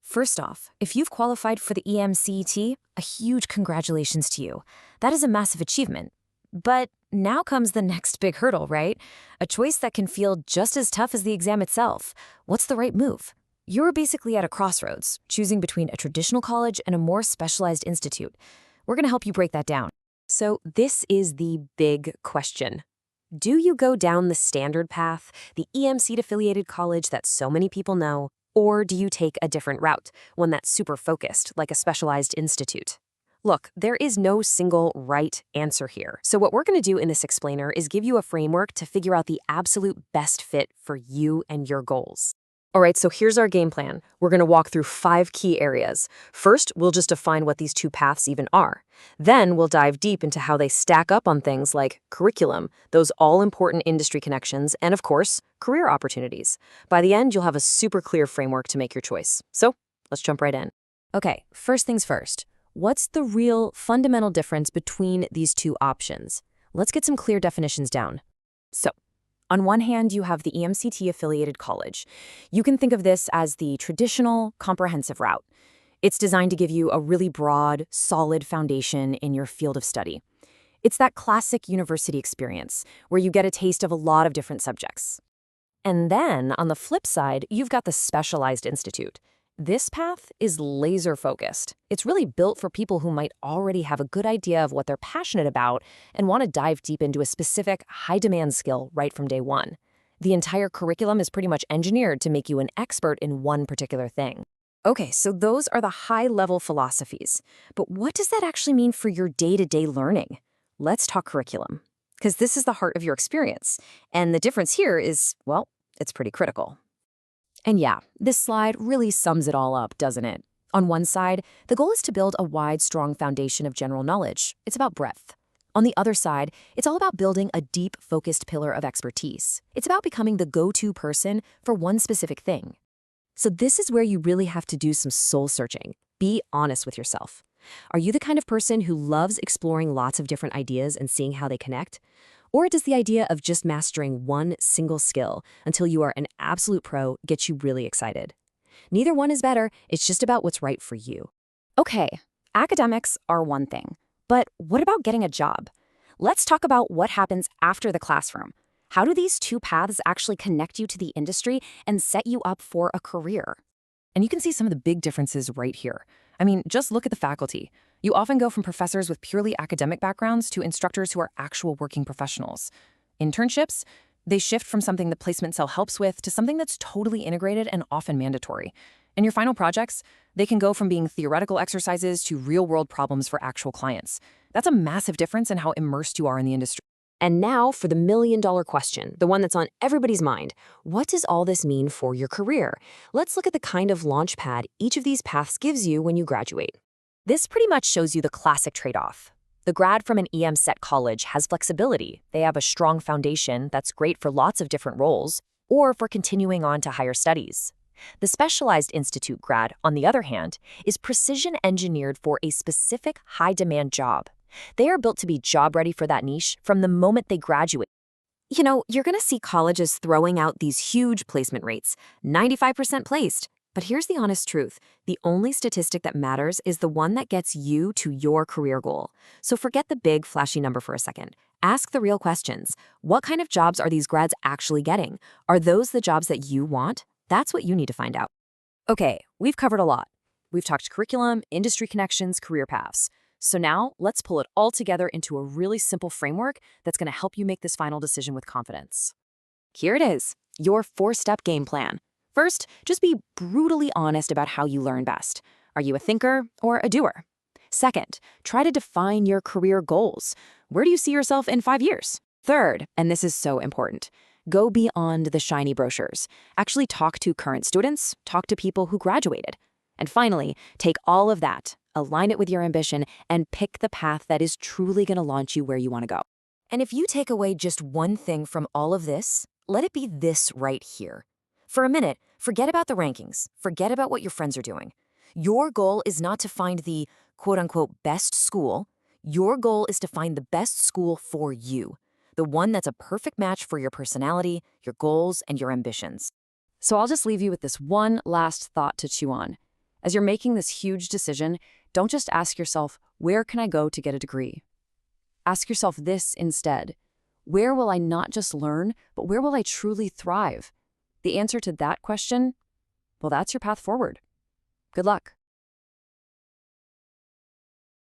First off, if you've qualified for the EAMCET, a huge congratulations to you. That is a massive achievement. But now comes the next big hurdle, right? A choice that can feel just as tough as the exam itself. What's the right move? You're basically at a crossroads, choosing between a traditional college and a more specialized institute. We're going to help you break that down. So this is the big question. Do you go down the standard path, the EAMCET-affiliated college that so many people know, or do you take a different route, one that's super focused, like a specialized institute? Look, there is no single right answer here. So what we're going to do in this explainer is give you a framework to figure out the absolute best fit for you and your goals. All right, so here's our game plan. We're going to walk through 5 key areas. First, we'll just define what these two paths even are. Then we'll dive deep into how they stack up on things like curriculum, those all-important industry connections, and of course, career opportunities. By the end, you'll have a super clear framework to make your choice. So let's jump right in. Okay, first things first. What's the real fundamental difference between these two options? Let's get some clear definitions down. So, on one hand, you have the EAMCET-affiliated college. You can think of this as the traditional, comprehensive route. It's designed to give you a really broad, solid foundation in your field of study. It's that classic university experience, where you get a taste of a lot of different subjects. And then, on the flip side, you've got the specialized institute. This path is laser-focused. It's really built for people who might already have a good idea of what they're passionate about and want to dive deep into a specific, high-demand skill right from day one. The entire curriculum is pretty much engineered to make you an expert in one particular thing. Okay, so those are the high-level philosophies. But what does that actually mean for your day-to-day learning? Let's talk curriculum, because this is the heart of your experience. And the difference here is, well, it's pretty critical. And yeah, this slide really sums it all up, doesn't it? On one side, the goal is to build a wide, strong foundation of general knowledge. It's about breadth. On the other side, it's all about building a deep, focused pillar of expertise. It's about becoming the go-to person for one specific thing. So this is where you really have to do some soul-searching. Be honest with yourself. Are you the kind of person who loves exploring lots of different ideas and seeing how they connect? Or does the idea of just mastering one single skill until you are an absolute pro get you really excited? Neither one is better, it's just about what's right for you. Okay, academics are one thing, but what about getting a job? Let's talk about what happens after the classroom. How do these two paths actually connect you to the industry and set you up for a career? And you can see some of the big differences right here. I mean, just look at the faculty. You often go from professors with purely academic backgrounds to instructors who are actual working professionals. Internships, they shift from something the placement cell helps with to something that's totally integrated and often mandatory. And your final projects, they can go from being theoretical exercises to real-world problems for actual clients. That's a massive difference in how immersed you are in the industry. And now for the million-dollar question, the one that's on everybody's mind. What does all this mean for your career? Let's look at the kind of launch pad each of these paths gives you when you graduate. This pretty much shows you the classic trade-off. The grad from an EAMCET college has flexibility. They have a strong foundation that's great for lots of different roles, or for continuing on to higher studies. The specialized institute grad, on the other hand, is precision engineered for a specific high-demand job. They are built to be job-ready for that niche from the moment they graduate. You know, you're going to see colleges throwing out these huge placement rates, 95% placed. But here's the honest truth. The only statistic that matters is the one that gets you to your career goal. So forget the big, flashy number for a second. Ask the real questions. What kind of jobs are these grads actually getting? Are those the jobs that you want? That's what you need to find out. Okay, we've covered a lot. We've talked curriculum, industry connections, career paths. So now, let's pull it all together into a really simple framework that's going to help you make this final decision with confidence. Here it is, your 4-step game plan. First, just be brutally honest about how you learn best. Are you a thinker or a doer? Second, try to define your career goals. Where do you see yourself in 5 years? Third, and this is so important, go beyond the shiny brochures. Actually talk to current students, talk to people who graduated. And finally, take all of that, align it with your ambition, and pick the path that is truly going to launch you where you want to go. And if you take away just one thing from all of this, let it be this right here. For a minute, forget about the rankings. Forget about what your friends are doing. Your goal is not to find the quote-unquote best school. Your goal is to find the best school for you, the one that's a perfect match for your personality, your goals, and your ambitions. So I'll just leave you with this one last thought to chew on. As you're making this huge decision, don't just ask yourself, where can I go to get a degree? Ask yourself this instead. Where will I not just learn, but where will I truly thrive? The answer to that question, well, that's your path forward. Good luck.